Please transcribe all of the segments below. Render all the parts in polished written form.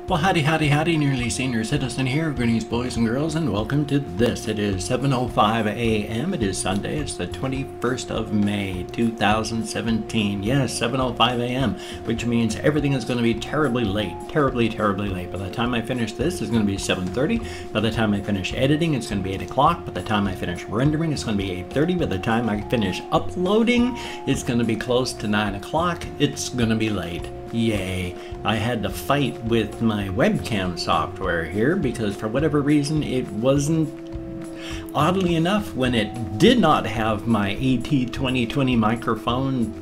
Well, howdy, howdy, howdy, nearly senior citizen here. Greetings, boys and girls, and welcome to this. It is 7:05 a.m. It is Sunday. It's the 21st of May, 2017. Yes, 7:05 a.m., which means everything is going to be terribly late. Terribly, terribly late. By the time I finish this, it's going to be 7:30. By the time I finish editing, it's going to be 8 o'clock. By the time I finish rendering, it's going to be 8:30. By the time I finish uploading, it's going to be close to 9 o'clock. It's going to be late. Yay. I had to fight with my webcam software here because for whatever reason it wasn't, oddly enough, when it did not have my AT2020 microphone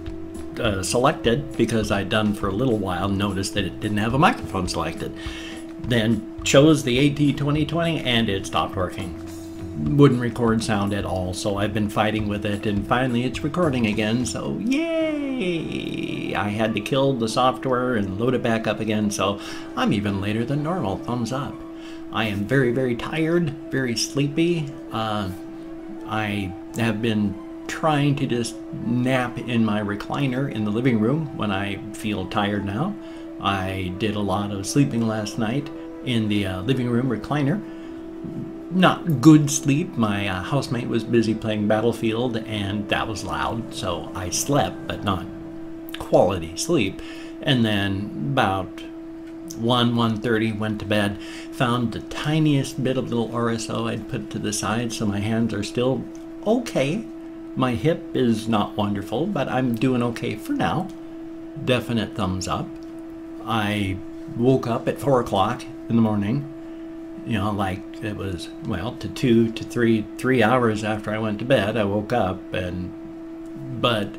selected, because I'd done for a little while, noticed that it didn't have a microphone selected. Then chose the AT2020 and it stopped working. Wouldn't record sound at all, so I've been fighting with it, and finally it's recording again, so yay! I had to kill the software and load it back up again, so I'm even later than normal. Thumbs up. I am very, very tired, very sleepy. I have been trying to just nap in my recliner in the living room when I feel tired now. I did a lot of sleeping last night in the living room recliner. Not good sleep. My housemate was busy playing Battlefield and that was loud, so I slept, but not quality sleep. And then about 1:30 went to bed, found the tiniest bit of little RSO I'd put to the side, so my hands are still okay. My hip is not wonderful, but I'm doing okay for now. Definite thumbs up. I woke up at 4 o'clock in the morning. You know, like it was, well, to 2 to 3 hours after I went to bed, I woke up, but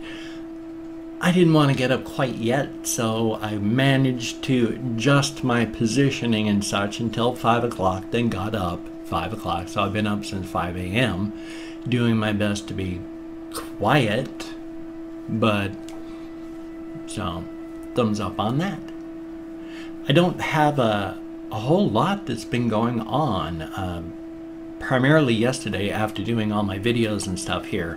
I didn't want to get up quite yet, so I managed to adjust my positioning and such until 5 o'clock, then got up 5 o'clock. So I've been up since 5 a.m. doing my best to be quiet, but so thumbs up on that. I don't have a whole lot that's been going on. Primarily yesterday, after doing all my videos and stuff here,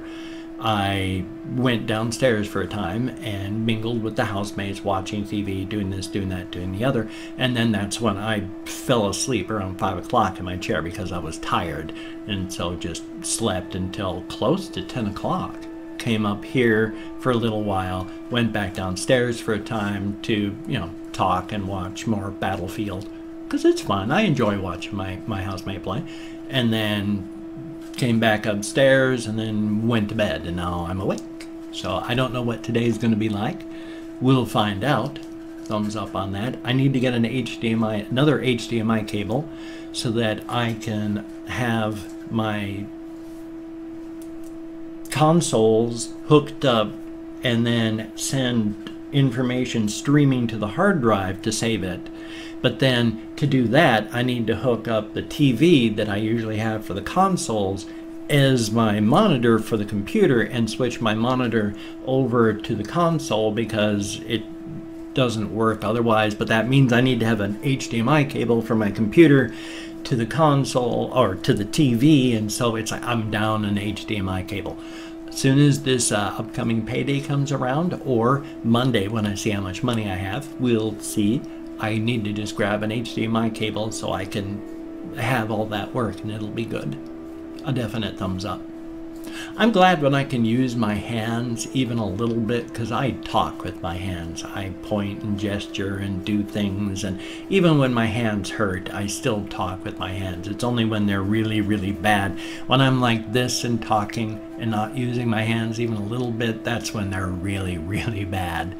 I went downstairs for a time and mingled with the housemates, watching TV, doing this, doing that, doing the other, and then that's when I fell asleep around 5 o'clock in my chair because I was tired, and so just slept until close to 10 o'clock. Came up here for a little while, went back downstairs for a time to, you know, talk and watch more Battlefield, because it's fun. I enjoy watching my housemate play. And then came back upstairs and then went to bed, and now I'm awake. So I don't know what today's going to be like. We'll find out. Thumbs up on that. I need to get another HDMI cable so that I can have my consoles hooked up and then send information streaming to the hard drive to save it. But then to do that, I need to hook up the TV that I usually have for the consoles as my monitor for the computer and switch my monitor over to the console because it doesn't work otherwise. But that means I need to have an HDMI cable from my computer to the console or to the TV, and so it's like I'm down an HDMI cable. As soon as this upcoming payday comes around, or Monday when I see how much money I have, we'll see. I need to just grab an HDMI cable so I can have all that work, and it'll be good. A definite thumbs up. I'm glad when I can use my hands even a little bit, because I talk with my hands. I point and gesture and do things, and even when my hands hurt, I still talk with my hands. It's only when they're really, really bad. When I'm like this and talking and not using my hands even a little bit, that's when they're really, really bad.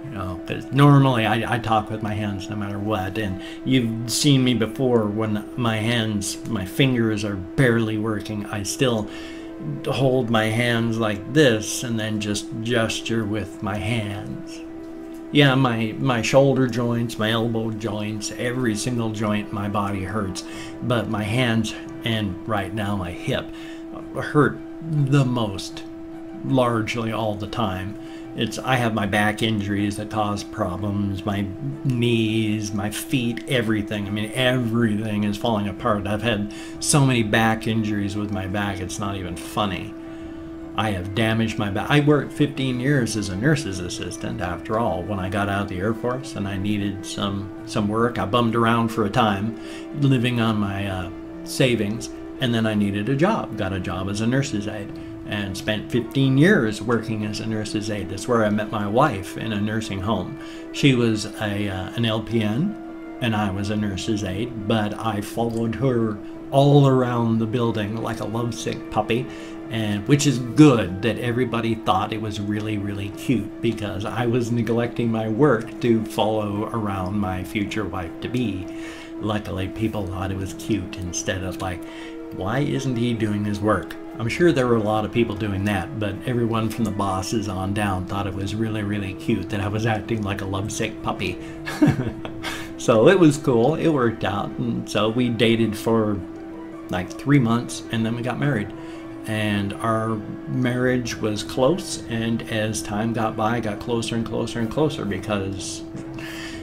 You know, because normally I talk with my hands no matter what, and you've seen me before when my fingers are barely working, I still hold my hands like this and then just gesture with my hands. Yeah, my shoulder joints, my elbow joints, every single joint in my body hurts, but my hands and right now my hip hurt the most, largely all the time. I have my back injuries that cause problems, my knees, my feet, everything. I mean, everything is falling apart. I've had so many back injuries with my back, it's not even funny. I have damaged my back. I worked 15 years as a nurse's assistant after all. When I got out of the Air Force and I needed some work, I bummed around for a time living on my savings, and then I needed a job. Got a job as a nurse's aide and spent 15 years working as a nurse's aide. That's where I met my wife, in a nursing home. She was an LPN and I was a nurse's aide, but I followed her all around the building like a lovesick puppy, and which is good that everybody thought it was really, really cute, because I was neglecting my work to follow around my future wife-to-be. Luckily, people thought it was cute instead of like, why isn't he doing his work? I'm sure there were a lot of people doing that, but everyone from the bosses on down thought it was really, really cute that I was acting like a lovesick puppy. So it was cool. It worked out. And so we dated for like 3 months, and then we got married. And our marriage was close, and as time got by, it got closer and closer and closer, because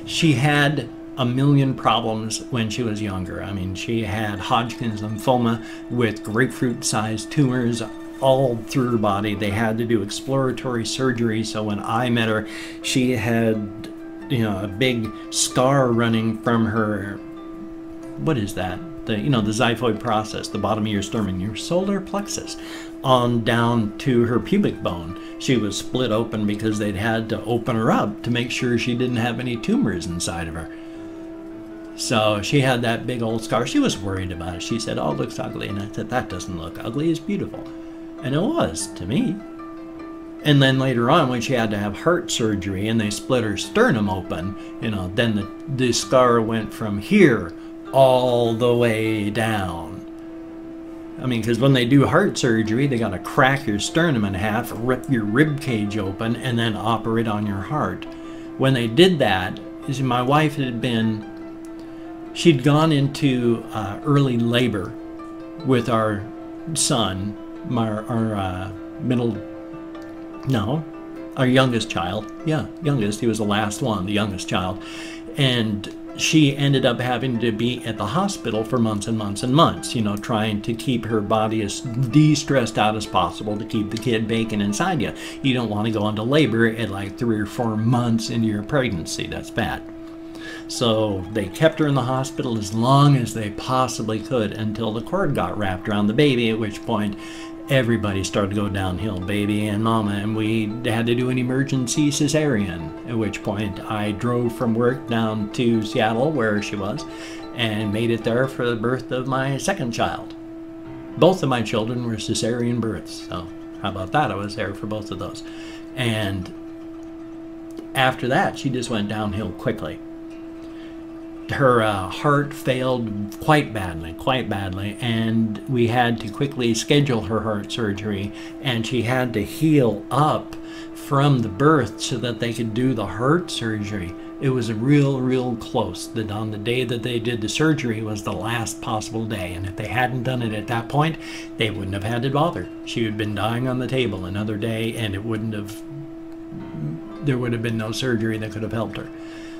she had a million problems when she was younger. I mean, she had Hodgkin's lymphoma with grapefruit-sized tumors all through her body. They had to do exploratory surgery. So when I met her, she had, you know, a big scar running from her, what is that? The xiphoid process, the bottom of your sternum, your solar plexus, on down to her pubic bone. She was split open because they'd had to open her up to make sure she didn't have any tumors inside of her. So she had that big old scar. She was worried about it. She said, "Oh, it looks ugly." And I said, "That doesn't look ugly, it's beautiful." And it was, to me. And then later on, when she had to have heart surgery and they split her sternum open, then the scar went from here all the way down. I mean, because when they do heart surgery, they got to crack your sternum in half, rip your rib cage open, and then operate on your heart. When they did that, you see, my wife she'd gone into early labor with our son, our youngest child. Yeah, youngest. He was the last one, the youngest child. And she ended up having to be at the hospital for months and months and months, trying to keep her body as de-stressed out as possible to keep the kid baking inside you. You don't want to go into labor at like 3 or 4 months into your pregnancy. That's bad. So they kept her in the hospital as long as they possibly could until the cord got wrapped around the baby, at which point everybody started to go downhill, baby and mama, and we had to do an emergency cesarean, at which point I drove from work down to Seattle, where she was, and made it there for the birth of my second child. Both of my children were cesarean births, so how about that? I was there for both of those. And after that, she just went downhill quickly. Her heart failed quite badly, and we had to quickly schedule her heart surgery, and she had to heal up from the birth so that they could do the heart surgery. It was real close. That on the day that they did the surgery was the last possible day, and if they hadn't done it at that point, they wouldn't have had to bother. She would have been dying on the table another day, and there would have been no surgery that could have helped her.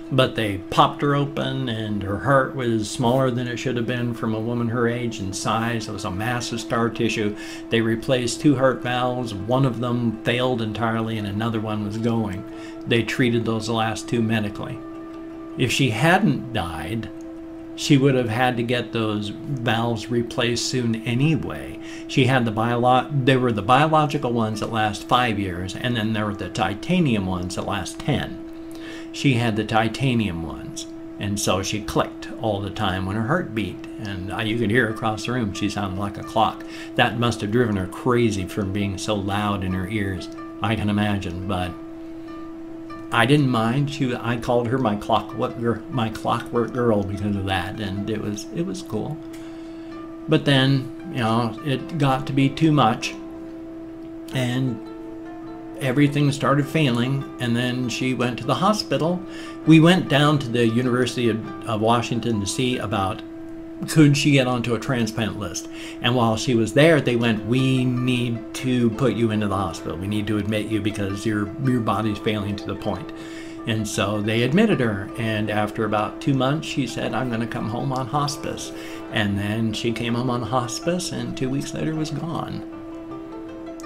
But they popped her open, and her heart was smaller than it should have been from a woman her age and size. It was a massive scar tissue. They replaced 2 heart valves. One of them failed entirely, and another one was going. They treated those last 2 medically. If she hadn't died, she would have had to get those valves replaced soon anyway. She had there were the biological ones that last 5 years, and then there were the titanium ones that last 10. She had the titanium ones, and so she clicked all the time when her heart beat, and you could hear across the room. She sounded like a clock. That must have driven her crazy from being so loud in her ears, I can imagine, but I didn't mind. I called her my clockwork girl because of that, and it was cool. But then, it got to be too much, and everything started failing, and then she went to the hospital. We went down to the University of Washington to see about could she get onto a transplant list. And while she was there, they went, "We need to put you into the hospital. We need to admit you because your body's failing to the point." And so they admitted her, and after about 2 months, she said, "I'm going to come home on hospice." And then she came home on hospice, and 2 weeks later was gone.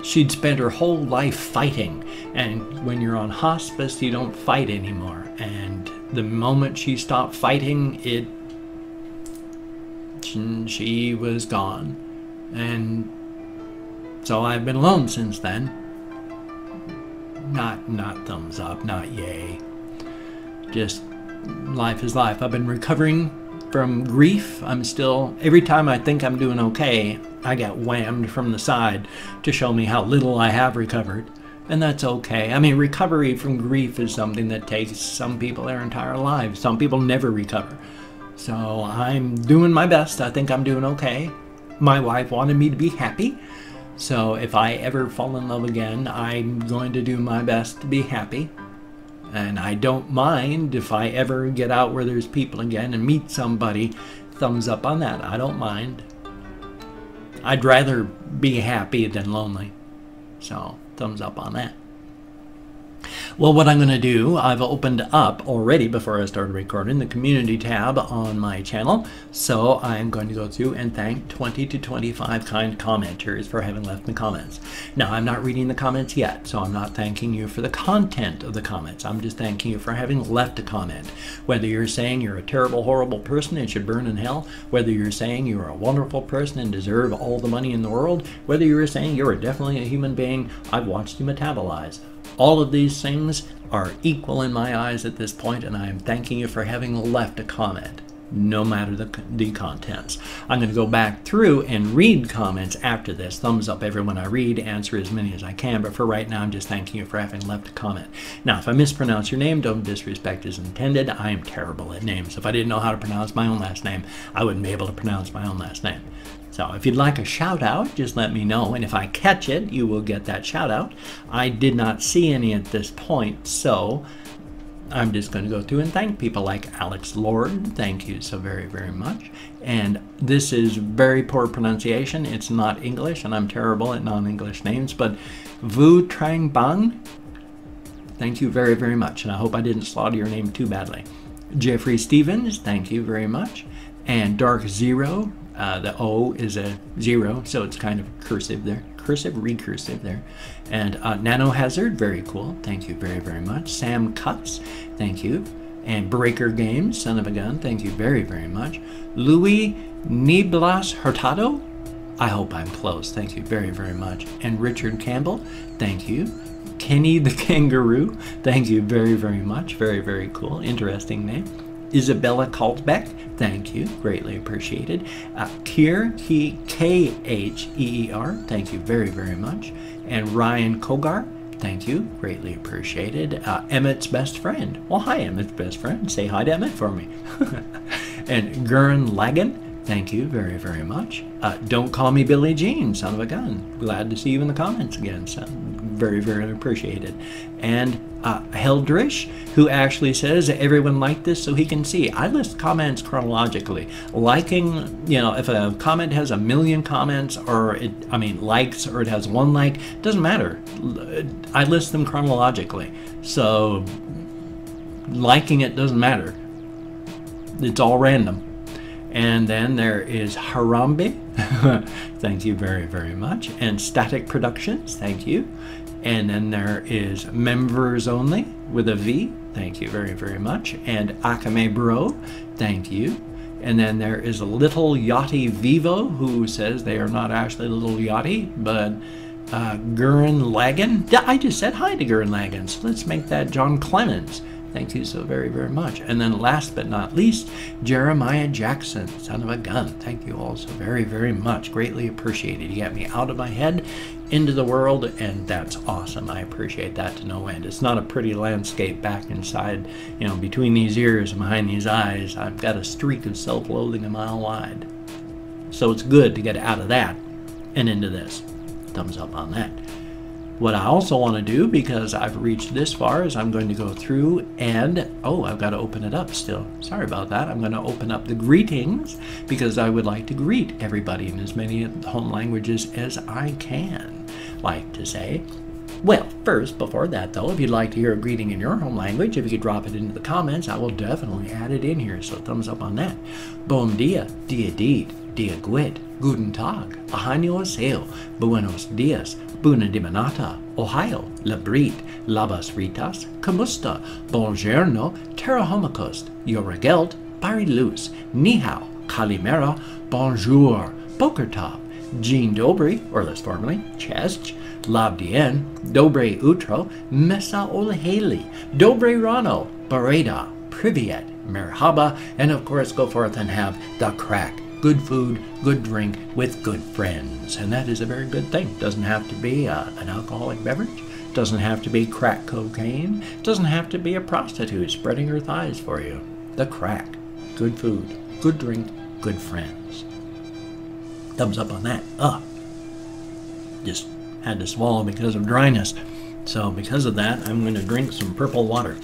she'd spent her whole life fighting, and when you're on hospice, you don't fight anymore. And the moment she stopped fighting, she was gone. And so I've been alone since then. Not thumbs up, not yay. Just life is life. I've been recovering from grief. I'm still, every time I think I'm doing okay, I get whammed from the side to show me how little I have recovered. And that's okay. I mean, recovery from grief is something that takes some people their entire lives. Some people never recover. So I'm doing my best. I think I'm doing okay. My wife wanted me to be happy. So if I ever fall in love again, I'm going to do my best to be happy. And I don't mind if I ever get out where there's people again and meet somebody. Thumbs up on that. I don't mind. I'd rather be happy than lonely. So thumbs up on that. Well, what I'm going to do, I've opened up already before I started recording the community tab on my channel. So I'm going to go through and thank 20 to 25 kind commenters for having left me comments. Now, I'm not reading the comments yet, so I'm not thanking you for the content of the comments. I'm just thanking you for having left a comment. Whether you're saying you're a terrible, horrible person and should burn in hell, whether you're saying you're a wonderful person and deserve all the money in the world, whether you're saying you're definitely a human being I've watched you metabolize. All of these things are equal in my eyes at this point, and I am thanking you for having left a comment, no matter the contents. I'm going to go back through and read comments after this. Thumbs up everyone I read, answer as many as I can, but for right now I'm just thanking you for having left a comment. Now, if I mispronounce your name, don't disrespect is intended. I am terrible at names. If I didn't know how to pronounce my own last name, I wouldn't be able to pronounce my own last name. So if you'd like a shout out, just let me know, and if I catch it, you will get that shout out. I did not see any at this point, so I'm just going to go through and thank people like Alex Lord. Thank you so very, very much. And this is very poor pronunciation. It's not English, and I'm terrible at non-English names, but Vu Trang Bang, thank you very, very much, and I hope I didn't slaughter your name too badly. Jeffrey Stevens, thank you very much. And Dark Zero, the O is a 0, so it's kind of cursive there. Cursive, recursive there. And Nano Hazard, very cool. Thank you very, very much. Sam Cuts, thank you. And Breaker Games, son of a gun, thank you very, very much. Louis Niblas Hurtado, I hope I'm close. Thank you very, very much. And Richard Campbell, thank you. Kenny the Kangaroo, thank you very, very much. Very, very cool. Interesting name. Isabella Kaltbeck, thank you, greatly appreciated. Keir, K-H-E-E-R, thank you very, very much. And Ryan Kogar, thank you, greatly appreciated. Emmett's best friend, well, hi, Emmett's best friend, say hi to Emmett for me. And Gurren Lagan, thank you very, very much. Don't call me Billie Jean, son of a gun. Glad to see you in the comments again, son. Very, very appreciated. And Heldrish, who actually says everyone liked this so he can see. I list comments chronologically. Liking, you know, if a comment has 1 million comments or likes, or it has 1 like, doesn't matter. I list them chronologically. So liking it doesn't matter. It's all random. And then there is Harambe, thank you very, very much. And Static Productions, thank you. And then there is Members Only with a V, thank you very, very much. And Akame Bro, thank you. And then there is a Little Yachty Vivo, who says they are not actually Little Yachty, but Gurren Lagan. I just said hi to Gurren Lagan, so let's make that John Clemens. Thank you so very, very much. And then last but not least, Jeremiah Jackson, son of a gun. Thank you all so very, very much. Greatly appreciated. You got me out of my head, into the world, and that's awesome. I appreciate that to no end. It's not a pretty landscape back inside, you know, between these ears and behind these eyes. I've got a streak of self-loathing a mile wide. So it's good to get out of that and into this. Thumbs up on that. What I also want to do, because I've reached this far, is I'm going to go through and, oh, I've got to open it up still. Sorry about that. I'm going to open up the greetings because I would like to greet everybody in as many home languages as I can. Like to say, well, first, before that though, if you'd like to hear a greeting in your home language, if you could drop it into the comments, I will definitely add it in here, so thumbs up on that. Bom dia, dia dit, dia gwit, guten tag, annyeonghaseyo, buenos dias, buna dimanata, ohio, labrit, labas ritas, kamusta, bonjourno, terahomikost, yoragelt, barilus, ni hao, kalimera, bonjour, boker tov, Jean Dobry, or less formally, Chest, Labdien, Dobre Utro, Mesa Olheli, Dobre Rano, Bareda, Privyet, Merhaba, and of course go forth and have the crack. Good food, good drink, with good friends. And that is a very good thing. Doesn't have to be an alcoholic beverage. Doesn't have to be crack cocaine. Doesn't have to be a prostitute spreading her thighs for you. The crack. Good food, good drink, good friends. Thumbs up on that. Just had to swallow because of dryness. So because of that, I'm going to drink some purple water.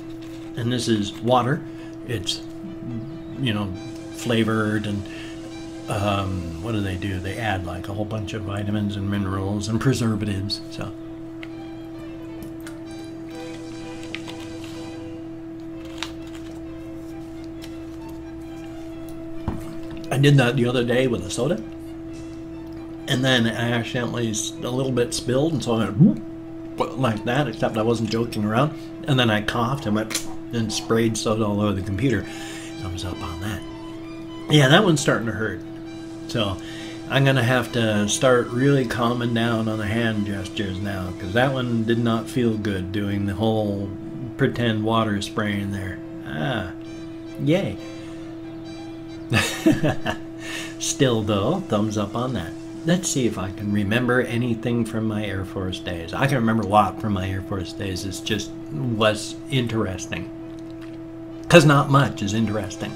And this is water. It's, you know, flavored and what do? They add like a whole bunch of vitamins and minerals and preservatives. So I did that the other day with a soda. And then I accidentally a little bit spilled, and so I went like that, except I wasn't joking around. And then I coughed and went and sprayed soda all over the computer. Thumbs up on that. Yeah, that one's starting to hurt. So I'm going to have to start really calming down on the hand gestures now, because that one did not feel good doing the whole pretend water spraying there. Yay. Still though, thumbs up on that. Let's see if I can remember anything from my Air Force days. I can remember a lot from my Air Force days. It's just was interesting. Because not much is interesting.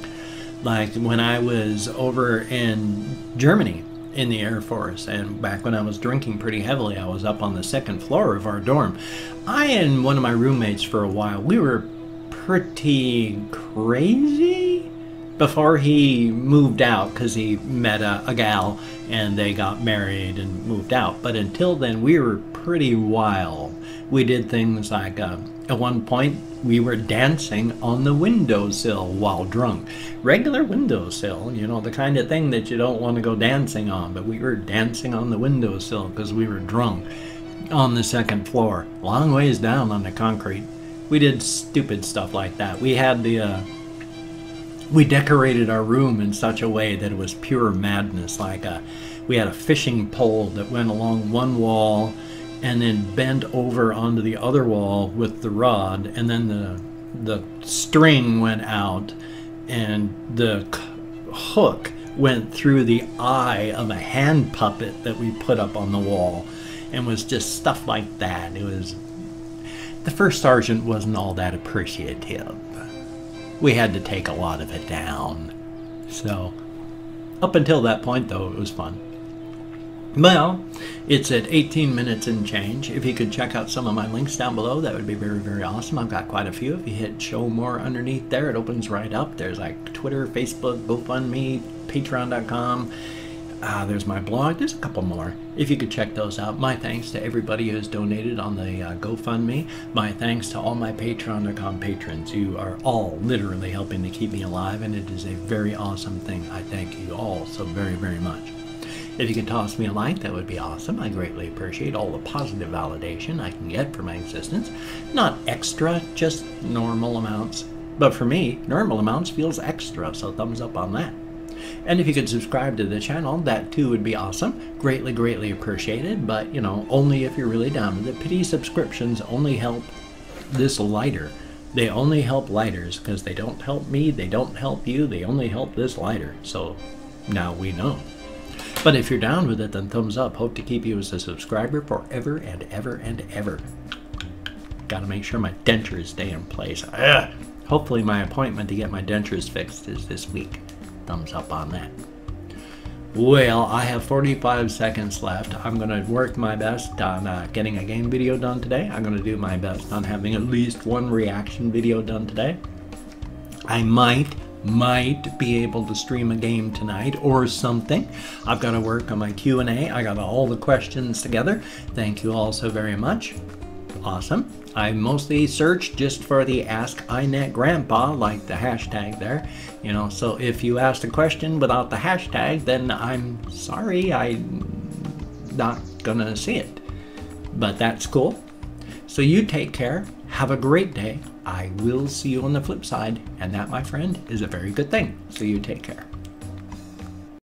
Like when I was over in Germany in the Air Force, and back when I was drinking pretty heavily, I was up on the second floor of our dorm. I and one of my roommates for a while, we were pretty crazy before he moved out, because he met a gal and they got married and moved out. But until then, we were pretty wild. We did things like, at one point, we were dancing on the windowsill while drunk. Regular windowsill, you know, the kind of thing that you don't want to go dancing on. But we were dancing on the windowsill because we were drunk on the second floor, long ways down on the concrete. We did stupid stuff like that. We had we decorated our room in such a way that it was pure madness. Like we had a fishing pole that went along one wall and then bent over onto the other wall with the rod, and then the string went out and the hook went through the eye of a hand puppet that we put up on the wall, and was just stuff like that. It was, the first sergeant wasn't all that appreciative. We had to take a lot of it down. So, up until that point though, it was fun. Well, it's at 18 minutes and change. If you could check out some of my links down below, that would be very, very awesome. I've got quite a few. If you hit show more underneath there, it opens right up. There's like Twitter, Facebook, GoFundMe, Patreon.com. There's my blog. There's a couple more. If you could check those out. My thanks to everybody who has donated on the GoFundMe. My thanks to all my Patreon.com patrons. You are all literally helping to keep me alive, and it is a very awesome thing. I thank you all so very, very much. If you could toss me a like, that would be awesome. I greatly appreciate all the positive validation I can get for my existence. Not extra, just normal amounts. But for me, normal amounts feels extra, so thumbs up on that. And if you could subscribe to the channel, that too would be awesome. Greatly, greatly appreciated, but, you know, only if you're really down. The pity subscriptions only help this lighter. They only help lighters, because they don't help me, they don't help you, they only help this lighter. So, now we know. But if you're down with it, then thumbs up. Hope to keep you as a subscriber forever and ever and ever. Gotta make sure my dentures stay in place. Hopefully my appointment to get my dentures fixed is this week. Thumbs up on that. Well, I have 45 seconds left. I'm going to work my best on getting a game video done today. I'm going to do my best on having at least one reaction video done today. I might be able to stream a game tonight or something. I've got to work on my Q&A. I got all the questions together. Thank you all so very much. awesome. I mostly search just for the Ask iNet Grandpa, like the hashtag there. You know, so if you asked a question without the hashtag, then I'm sorry, I'm not gonna see it. But that's cool. So you take care. Have a great day. I will see you on the flip side. And that, my friend, is a very good thing. So you take care.